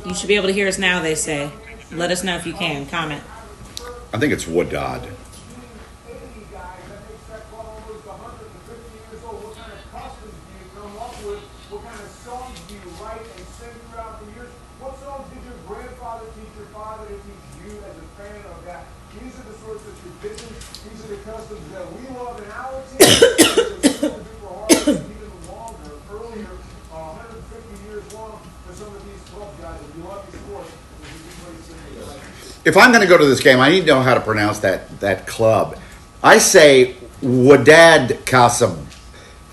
You should be able to hear us now, they say. Let us know if you can. Comment. I think it's Woodad. If I'm going to go to this game, I need to know how to pronounce that club. I say Wydad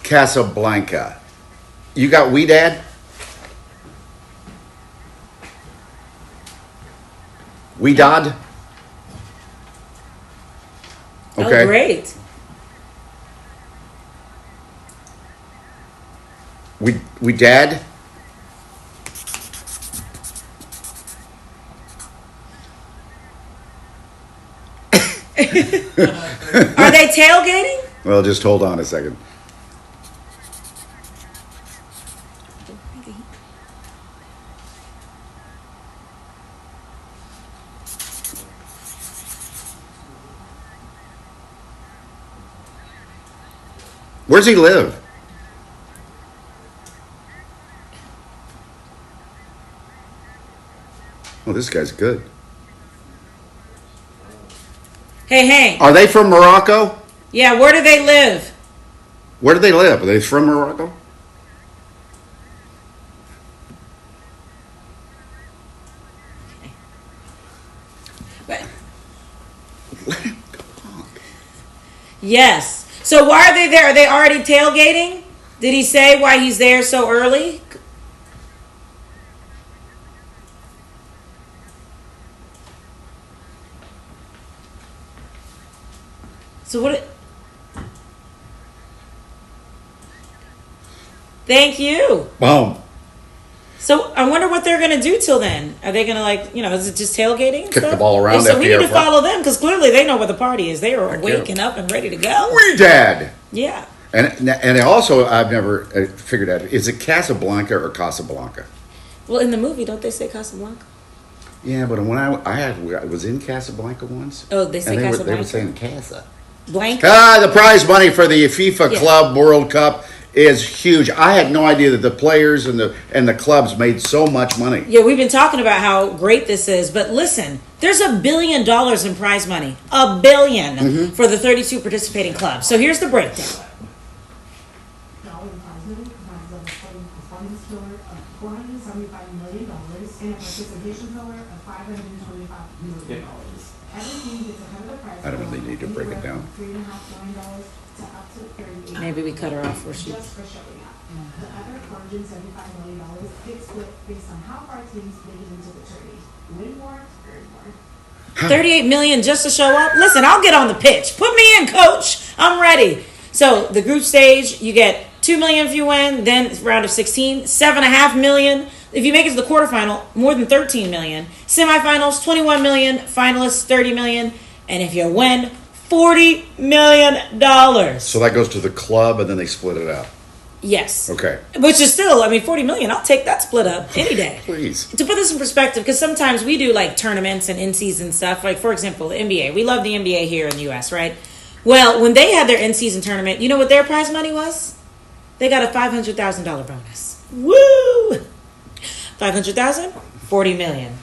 Casablanca. You got Wydad? Wydad? Okay. Oh, great. Wydad? Are they tailgating? Well, just hold on a second. Where's he live? Oh, this guy's good. Hey. Are they from Morocco? Yeah, where do they live? Where do they live? Are they from Morocco? But, yes. So why are they there? Are they already tailgating? Did he say why he's there so early? So what? Thank you. Boom. So I wonder what they're going to do till then. Are they going to is it just tailgating? Kick the ball around. So we need to follow them because clearly they know where the party is. They are waking up and ready to go. Wydad. Yeah. And also, I've never figured out, is it Casablanca or Casablanca? Well, in the movie, don't they say Casablanca? Yeah, but when I was in Casablanca once. Oh, they say Casablanca? They were saying Casa. Blanca? The prize money for the FIFA Club World Cup is huge. I had no idea that the players and the clubs made so much money. Yeah, we've been talking about how great this is, but listen, there's $1 billion in prize money. $1 billion for the 32 participating clubs. So here's the breakdown. I don't really need to break it down. Maybe we cut her off where she... Just for showing up. The other $475 million gets split based on how far teams make it into the tourney. Win more, earn more. 38 million just to show up? Listen, I'll get on the pitch. Put me in, coach. I'm ready. So the group stage, you get 2 million if you win, then round of 16, 7.5 million. If you make it to the quarterfinal, more than 13 million. Semifinals, 21 million. Finalists, 30 million. And if you win, $40 million. So that goes to the club and then they split it out. Yes. Okay. Which is still, $40 million. I'll take that split up any day. Please. To put this in perspective, because sometimes we do like tournaments and in-season stuff. Like, for example, the NBA. We love the NBA here in the U.S., right? Well, when they had their in-season tournament, you know what their prize money was? They got a $500,000 bonus. Woo! 500,000, 40 million.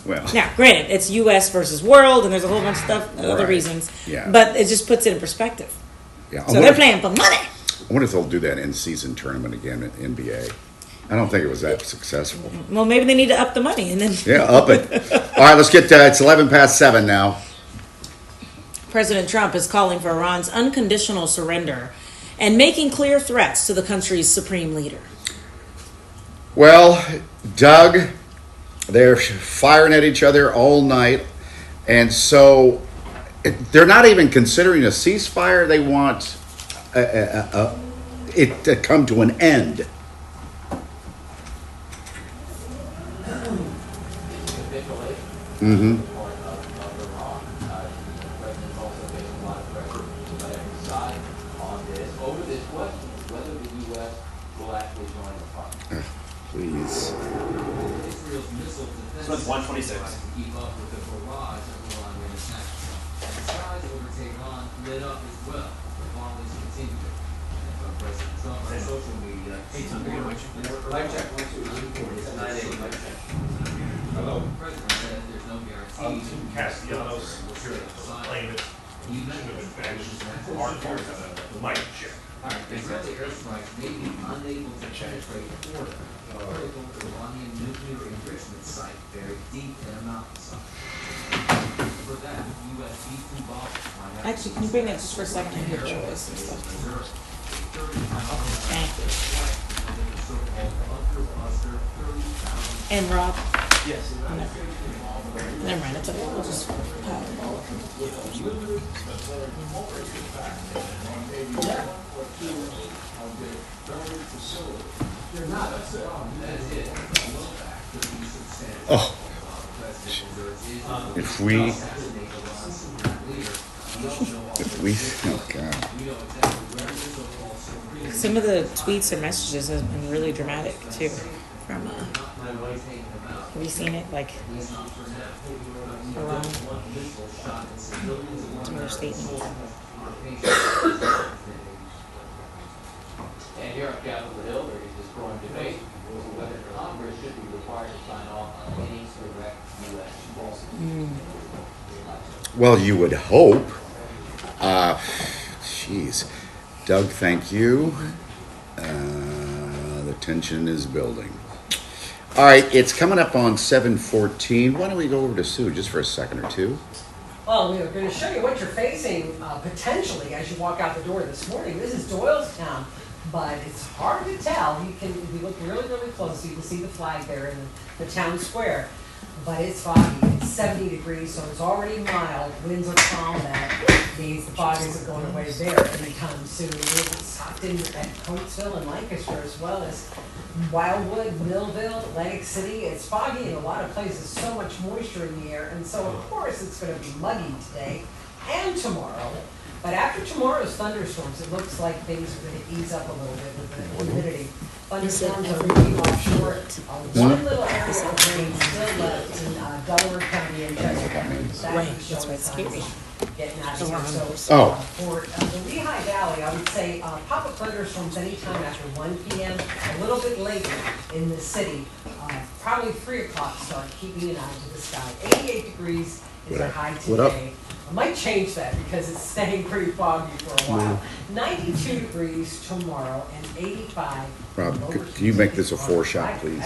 Well, now, granted, it's U.S. versus world, and there's a whole bunch of stuff, other reasons. Yeah. But it just puts it in perspective. Yeah. So they're playing for money. I wonder if they'll do that in-season tournament again at NBA. I don't think it was that successful. Well, maybe they need to up the money and then. Yeah, up it. All right, let's get. It's 7:11 now. President Trump is calling for Iran's unconditional surrender and making clear threats to the country's supreme leader. Well, Doug, they're firing at each other all night, and so they're not even considering a ceasefire. They want it to come to an end. Mm-hmm. Please. This one's 126. Keep up with the barrage of Iranian attacks. The skies over Tehran lit up as well. The violence continued. And from President Trump on social media, Hey, Tom, you mic check. Mic check. 1, 2, 3, 4. It's 980 mic check. Hello. the president said there's no guarantee. Castellanos here to claim it. Should have been badged. Our part of the mic check. Israeli airstrikes may be unable to penetrate the border. Critical Iranian nuclear enrichment site buried deep in a mountainside. For that, U.S. B-2 bombers might have Actually, can you bring it just for a second and hear Joyce and stuff? Thank you. And Rob? Yes. Never mind, it's okay. We'll just pile them all up. Oh, if we, oh God. Some of the tweets or messages have been really dramatic too. From have you seen it? Like around some of their statements. And here on Capitol Hill, there is this growing debate whether Congress should be required to sign off on any direct U.S. policy. Well, you would hope. Jeez. Doug, thank you. The tension is building. All right, it's coming up on 7:14. Why don't we go over to Sue just for a second or two? Well, we're going to show you what you're facing potentially as you walk out the door this morning. This is Doylestown, but it's hard to tell. If you look really, really close, you can see the flag there in the town square. But it's foggy. It's 70 degrees, so it's already mild. Winds are calm. That means the fog isn't going away there anytime soon. It's tucked in at Coatesville and Lancaster, as well as Wildwood, Millville, Atlantic City. It's foggy in a lot of places, so much moisture in the air, and so of course it's going to be muggy today and tomorrow. But after tomorrow's thunderstorms, it looks like things are going to ease up a little bit with the humidity. Thunderstorms are moving offshore. One little area of rain still left in Delaware County and Chesapeake. Right, that's why it's scary. Getting out of here. So for the Lehigh Valley, I would say pop-up thunderstorms anytime after 1 p.m., a little bit later in the city, probably 3 o'clock start keeping an eye to the sky. 88 degrees is our high today. I might change that because it's staying pretty foggy for a while. 92 degrees tomorrow and 85. Rob, can you make this a 4-shot, please?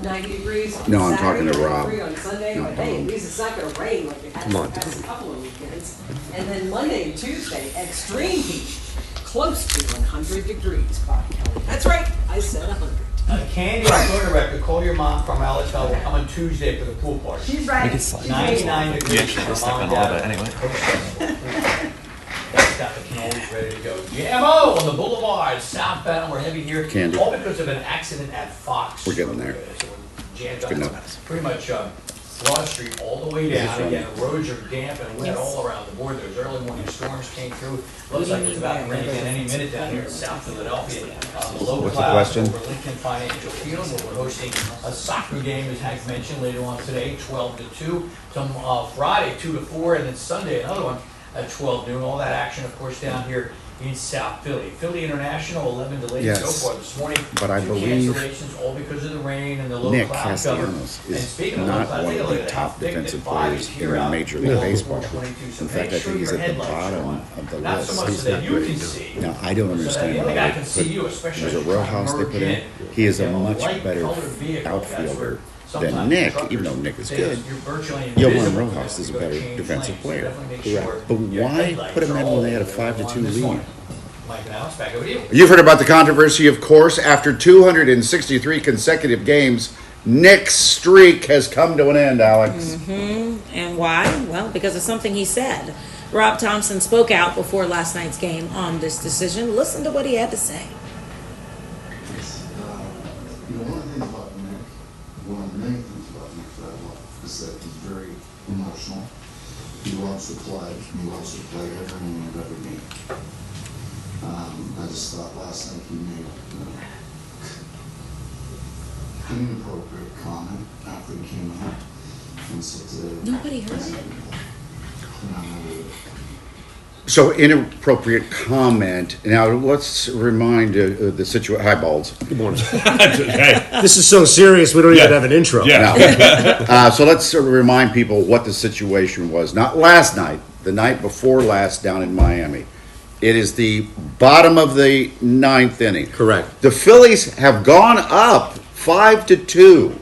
90 degrees on No, I'm Saturday, talking to Rob. 93 on Sunday, No, but hey, Tom. at least it's not going to rain like it has the past couple of weekends. And then Monday and Tuesday, extreme heat, close to 100 degrees, Bobby Kelly. That's right, I said 100. Candy, our photo director, call your mom from Allentown. We'll come on Tuesday for the pool party. She's right. 99 degrees. Yeah, just stuck on a little bit anyway. That's got the cannolis ready to go. GMO on the boulevard, southbound. We're heavy here. Candy. All because of an accident at Fox. We're getting there. So we're jammed Good up enough. pretty much Broad Street all the way down. Again, roads are damp and wet all around the board. Those early morning storms came through. Looks like it's about to rain again any minute down here in South Philadelphia. Low What's the clouds question? over Lincoln Financial Field, where we're hosting a soccer game, as Hank mentioned, later on today, 12 to 2. Friday, 2 to 4, and then Sunday, another one at 12 noon. All that action, of course, down here in South Philly. Philly International, 11 delays Yes. so far this morning. But I 2 believe cancellations, all because of the rain and the low Nick cloud cover. Castellanos And is speaking of not low cloud, one take a of look the at how top thick that defensive fog players is in here out Major in League the Baseball. 422. So In fact, make I sure think he's your at the headlights are bottom on. of the Not so list. much so that you can see. Now, I don't So that understand the why other guy they can see you, put, especially there's a if row you're house they merged put in. He is a much better outfielder than Nick, even though Nick is good. Johan Rojas is a better defensive player. Correct. But why put him in when they had a 5-2 lead? Mike and Alex, back over to you. You've heard about the controversy, of course. After 263 consecutive games, Nick's streak has come to an end, Alex. And why? Well, because of something he said. Rob Thompson spoke out before last night's game on this decision. Listen to what he had to say. One of the things about Nick, one of the main things about Nick that I love is that he's very emotional. He loves to play. He loves to play every moment of every game. I just thought last night he made an inappropriate comment after he came out and said, Nobody heard it. So inappropriate comment. Now let's remind the situation. Hi, Balls. Good morning. Hey, This is so serious, we don't even have an intro. yeah. So let's remind people what the situation was. Not last night, the night before last down in Miami. It is the bottom of the ninth inning. Correct. The Phillies have gone up 5-2.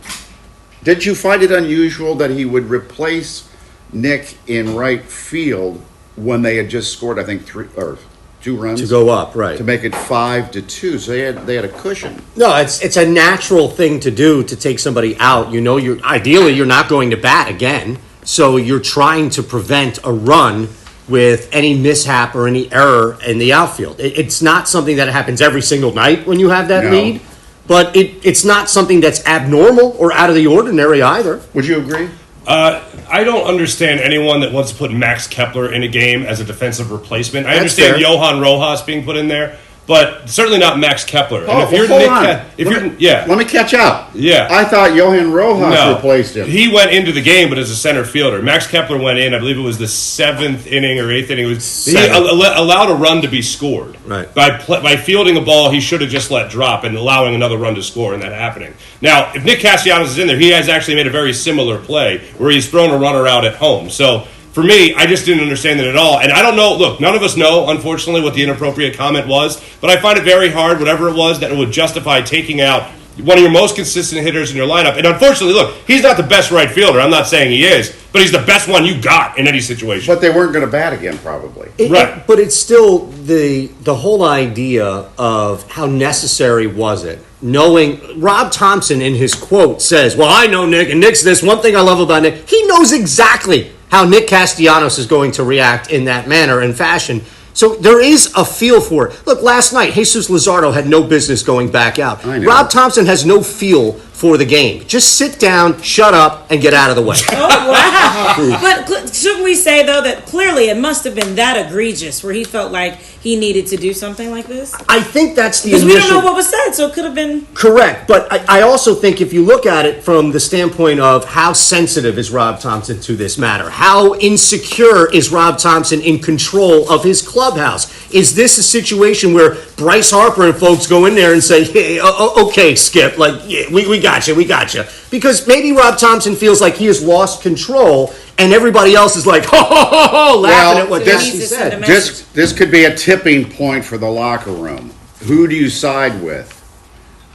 Did you find it unusual that he would replace Nick in right field when they had just scored, I think, 2 runs To go up, right. to make it 5-2? So they had a cushion. No, it's a natural thing to do to take somebody out. You know, you're not going to bat again, so you're trying to prevent a run with any mishap or any error in the outfield. It's not something that happens every single night when you have that No. lead, but it's not something that's abnormal or out of the ordinary either. Would you agree? I don't understand anyone that wants to put Max Kepler in a game as a defensive replacement. I That's understand fair. Johan Rojas being put in there, but certainly not Max Kepler. And Oh, hold on. yeah. Let me catch up. Yeah. I thought Johan Rojas replaced him. He went into the game, but as a center fielder. Max Kepler went in, I believe it was the 7th inning or 8th inning. He Seventh. allowed a run to be scored. Right. By fielding a ball he should have just let drop and allowing another run to score and that happening. Now, if Nick Castellanos is in there, he has actually made a very similar play where he's thrown a runner out at home. So, for me, I just didn't understand that at all. And I don't know, look, none of us know, unfortunately, what the inappropriate comment was, but I find it very hard, whatever it was, that it would justify taking out one of your most consistent hitters in your lineup. And unfortunately, look, he's not the best right fielder. I'm not saying he is, but he's the best one you got in any situation. But they weren't going to bat again, probably. Right. But it's still the whole idea of how necessary was it. Knowing Rob Thompson in his quote says, well, I know Nick, and Nick's this. One thing I love about Nick, he knows exactly how Nick Castellanos is going to react in that manner and fashion. So there is a feel for it. Look, last night, Jesus Luzardo had no business going back out. I know. Rob Thompson has no feel for the game. Just sit down, shut up, and get out of the way. Oh, wow. But shouldn't we say, though, that clearly it must have been that egregious where he felt like he needed to do something like this? I think that's the Because initial... we don't know what was said, so it could have been... Correct, but I also think if you look at it from the standpoint of how sensitive is Rob Thompson to this matter, how insecure is Rob Thompson in control of his clubhouse? Is this a situation where Bryce Harper and folks go in there and say, hey, okay, Skip, like, yeah, we got you. Because maybe Rob Thompson feels like he has lost control and everybody else is like, laughing at what So he Jesse needs to said. send a message. This could be a tipping point for the locker room. Who do you side with?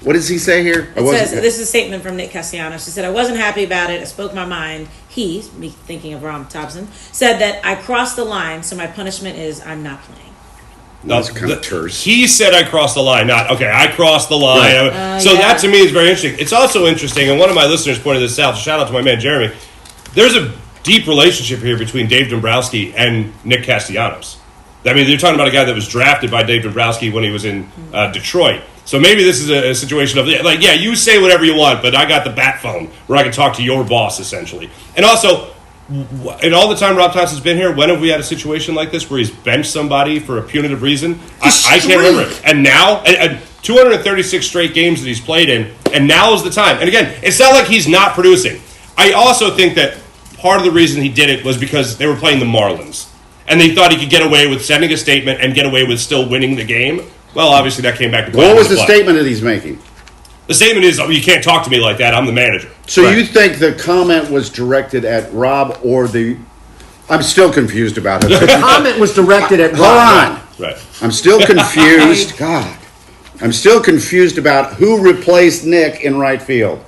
What does he say here? It says, this is a statement from Nick Castellanos. He said, I wasn't happy about it. I spoke my mind. He, me thinking of Rob Thompson, said that I crossed the line, so my punishment is I'm not playing. That's kind of terse. He said I crossed the line, not, okay, I crossed the line. So yeah. that to me is very interesting. It's also interesting, and one of my listeners pointed this out, shout out to my man Jeremy, there's a deep relationship here between Dave Dombrowski and Nick Castellanos. I mean, you're talking about a guy that was drafted by Dave Dombrowski when he was in Detroit. So maybe this is a situation of, like, yeah, you say whatever you want, but I got the bat phone where I can talk to your boss, essentially. And also, in all the time Rob Thompson's been here, when have we had a situation like this where he's benched somebody for a punitive reason? I can't remember it. And now, 236 straight games that he's played in, and now is the time. And again, it's not like he's not producing. I also think that part of the reason he did it was because they were playing the Marlins. And they thought he could get away with sending a statement and get away with still winning the game. Well, obviously that came back to What was the play. statement that he's making? The statement is, you can't talk to me like that. I'm the manager. So you think the comment was directed at Rob or the... I'm still confused about it. The comment was directed at Hold Rob. on. Right. I'm still confused. God. I'm still confused about who replaced Nick in right field.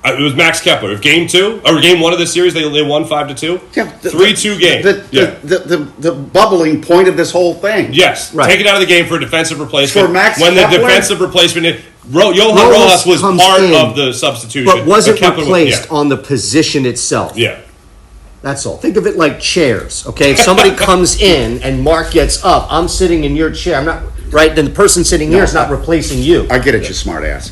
It was Max Kepler. If game 2 or game 1 of this series, they won 5-2. Yeah, 3-2 game. The bubbling point of this whole thing. Yes, Right. take it out of the game for a defensive replacement. For Max when the Kepler? defensive replacement, Johan Rojas Rojas was comes part in, of the substitution, But wasn't Kepler replaced on the position itself. Yeah. That's all. Think of it like chairs, okay? If somebody comes in and Mark gets up, I'm sitting in your chair. I'm not, right? Then the person sitting here is not replacing you. I get it, you smart ass.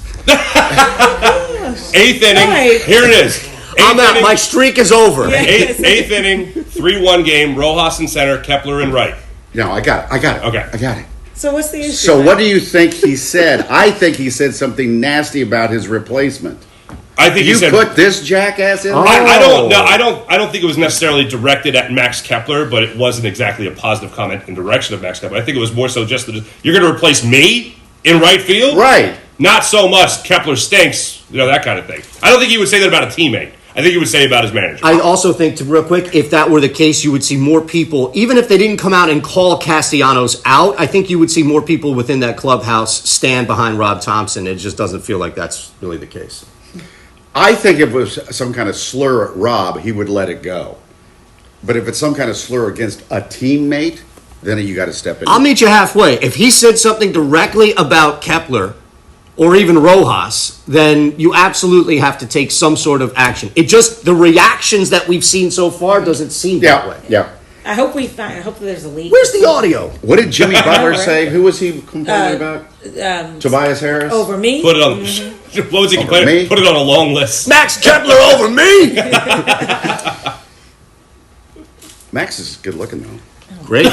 8th inning. Right. Here it is. I'm out. My streak is over. Yeah. Eighth inning, 3-1 game. Rojas in center, Kepler in right. No, I got it. Okay. I got it. So what's the issue? So what do you think he said? I think he said something nasty about his replacement. I think he You said. put this jackass in? I don't know. I don't think it was necessarily directed at Max Kepler, but it wasn't exactly a positive comment in direction of Max Kepler. I think it was more so just that you're going to replace me in right field, Right. Not so much Kepler stinks, that kind of thing. I don't think he would say that about a teammate. I think he would say about his manager. I also think, real quick, if that were the case, you would see more people, even if they didn't come out and call Castellanos out, I think you would see more people within that clubhouse stand behind Rob Thompson. It just doesn't feel like that's really the case. I think if it was some kind of slur at Rob, he would let it go. But if it's some kind of slur against a teammate, then you got to step in. I'll meet you halfway. If he said something directly about Kepler or even Rojas, then you absolutely have to take some sort of action. It just, the reactions that we've seen so far doesn't seem that way. Yeah. I hope there's a leak. Where's the audio? What did Jimmy Butler Right. say? Who was he complaining about? Tobias Harris? Over me? Put it on. What was he complaining? me? Put it on a long list. Max Kepler over me? Max is good looking, though. Great.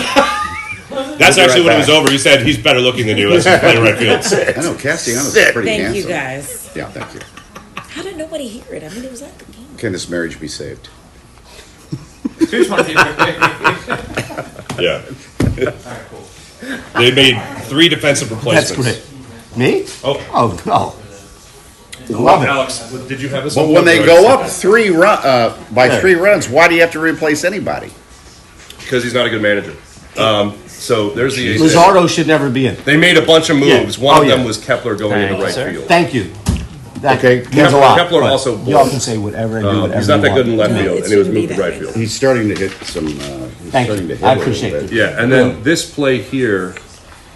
That's actually when it was over. He said he's better looking than you as he's playing right field. I know, Castellanos is pretty Thank handsome. you guys. Yeah, thank you. How did nobody hear it? I mean, it was at the game. Can this marriage be saved? Who's my team? Yeah. They made 3 defensive replacements. That's great. Me? Oh. Oh. Love it. Alex, did you have this? But when they go up 3 runs, why do you have to replace anybody? Because he's not a good manager. So there's the. Luzardo should never be in. They made a bunch of moves. Yeah. One Oh, of them yeah. was Kepler going into right field. Thank you. That Okay, means a lot. Kepler but also y'all bowls. can say whatever and do whatever He's not you that good want. in left No, field, it and he was shouldn't be moved to that right way. field. He's starting to hit some. Thank starting you. to hit I a little appreciate bit. it. Yeah, and then this play here,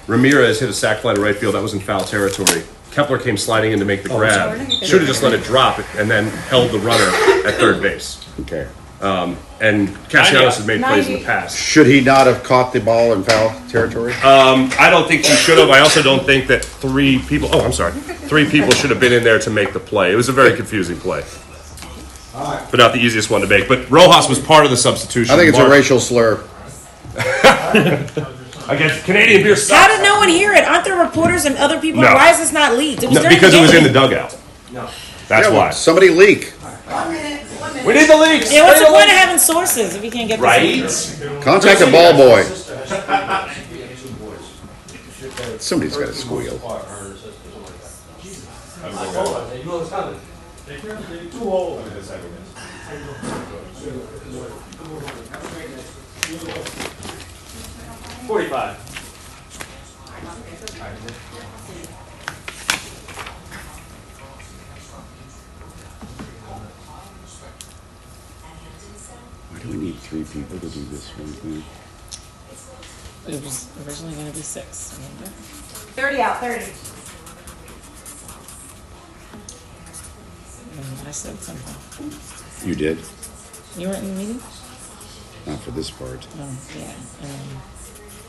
Ramirez hit a sac fly to right field. That was in foul territory. Kepler came sliding in to make the grab. Should have just let it drop and then held the runner at third base. Okay. And Castellanos has made plays in the past. Should he not have caught the ball in foul territory? I don't think he should have. I also don't think that 3 people. Oh, I'm sorry. 3 people should have been in there to make the play. It was a very confusing play, but not the easiest one to make. But Rojas was part of the substitution. I think it's a racial slur. Against Canadian beer. How Sucks. did no one hear it? Aren't there reporters and other people? No. Why is this not leaked? It was No, during because it was in the game. dugout. No, that's Yeah, well, why. somebody leak. We need the leaks. Yeah, what's the point of having sources if you can't get Right. Contact the ball boy. Somebody's got to squeal. Why do we need 3 people to do this one thing? It was originally going to be 6. Remember? 30 out, 30. I said something. You did? You weren't in the meeting? Not for this part. Oh, yeah.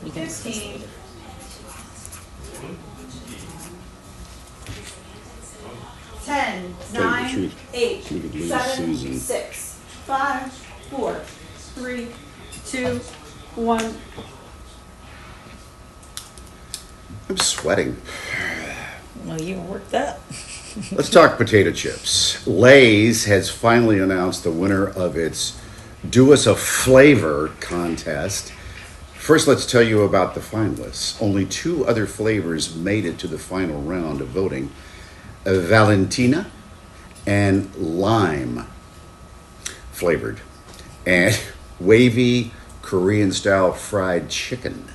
You can discuss 15. it. 10, Tell you the 9, truth. 8, You could lose 7, Susan. 6, 5, 4, 3, 2, 1. I'm sweating. Well, you worked up. Let's talk potato chips. Lay's has finally announced the winner of its Do Us a Flavor contest. First, let's tell you about the finalists. Only 2 other flavors made it to the final round of voting. Valentina and lime flavored, and wavy Korean style fried chicken.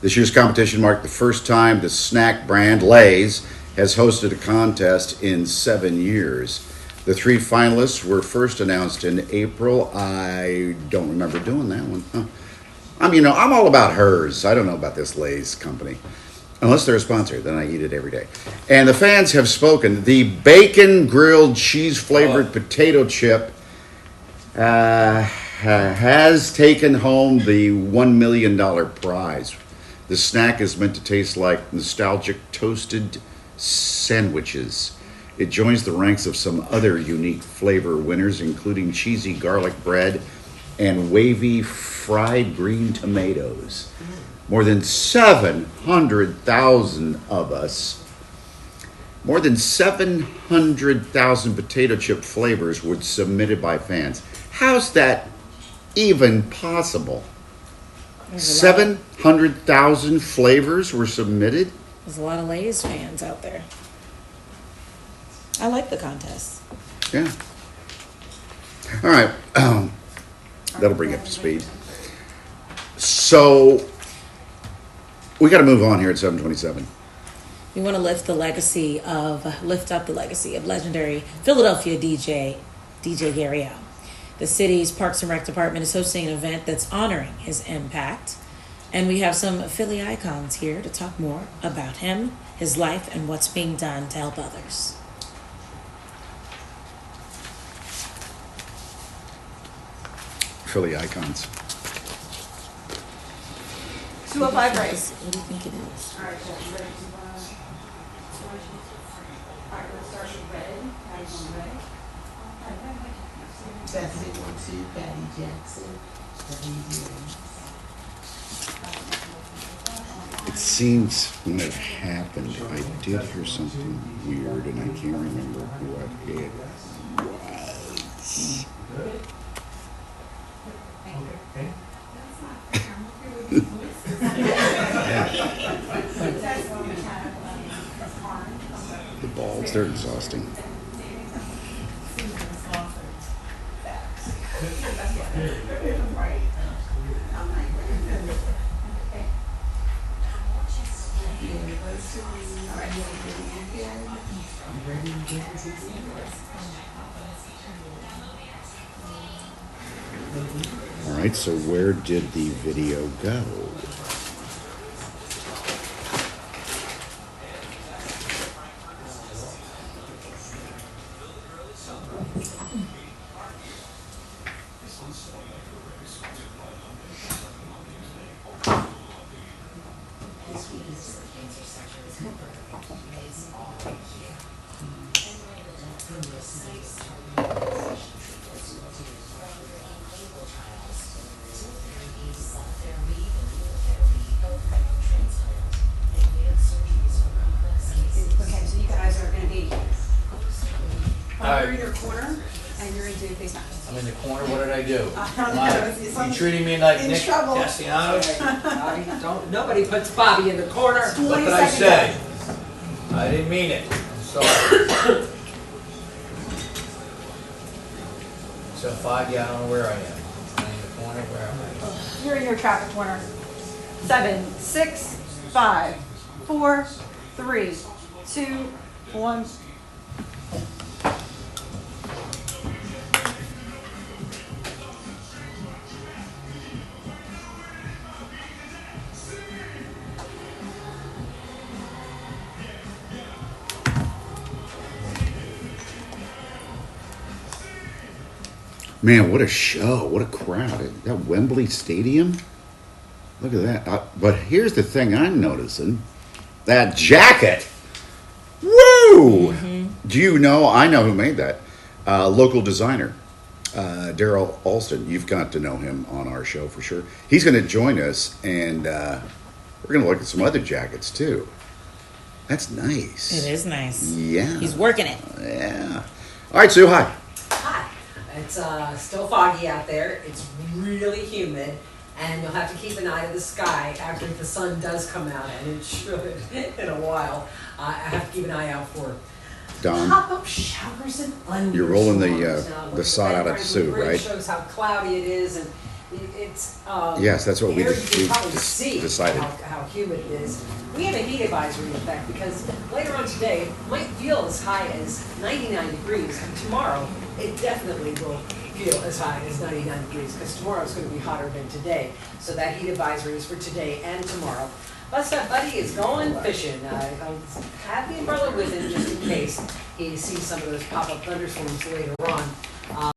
This year's competition marked the first time the snack brand Lay's has hosted a contest in 7 years. The 3 finalists were first announced in April. I don't remember doing that one. Huh. I'm all about hers. I don't know about this Lay's company. Unless they're a sponsor, then I eat it every day. And the fans have spoken. The bacon grilled cheese flavored potato chip has taken home the $1 million prize. The snack is meant to taste like nostalgic toasted sandwiches. It joins the ranks of some other unique flavor winners, including cheesy garlic bread and wavy fried green tomatoes. More than 700,000 of us More than 700,000 potato chip flavors were submitted by fans. How's that even possible? There's a lot of- 700,000 flavors were submitted? There's a lot of Lay's fans out there. I like the contest. Yeah. All right. That'll bring up to speed. So we got to move on here at 7:27. We want to lift up the legacy of legendary Philadelphia DJ Gary Al. The city's Parks and Rec department is hosting an event that's honoring his impact. And we have some Philly icons here to talk more about him, his life, and what's being done to help others. Philly icons. 205 right. What do you think it is? All right, Jeff, you ready to, all right, let's start with red. Patty's on red. Bethany 1-2, Patty Jackson. It seems when it happened, I did hear something weird, and I can't remember what it was. The balls, they're exhausting. All right, so where did the video go? Okay, so you guys are gonna be Alright. under your corner, and you're gonna do face masks. I'm in the corner, what did I do? I don't know, it's You treating me like in Nick trouble. Castellanos? Bobby, nobody puts Bobby in the corner. What did I say? I didn't mean it, I'm sorry. So 5, yeah, I don't know where I am. I'm in the corner, where am I? You're in your traffic corner. 7, 6, 5, 4, 3, 2, 1. Man, what a show. What a crowd. That Wembley Stadium? Look at that. But here's the thing I'm noticing. That jacket. Woo! Do you know? I know who made that. Local designer. Daryl Alston. You've got to know him on our show for sure. He's going to join us, and we're going to look at some other jackets too. That's nice. It is nice. Yeah. He's working it. Yeah. All right, Sue, hi. Hi. It's still foggy out there. It's really humid, and you'll have to keep an eye to the sky after the sun does come out, and it should in a while. I have to keep an eye out for Don. pop-up showers and thunderstorms. You're rolling the Now, sod out at Sue, grid right? shows how cloudy it is, and it's Yes, that's what we here just- you we can probably just see decided. how humid it is. We have a heat advisory in effect because later on today it might feel as high as 99 degrees, and tomorrow it definitely will feel as high as 99 degrees because tomorrow is going to be hotter than today. So that heat advisory is for today and tomorrow. Plus, Buddy is going fishing. I'll have the umbrella with him just in case he sees some of those pop-up thunderstorms later on.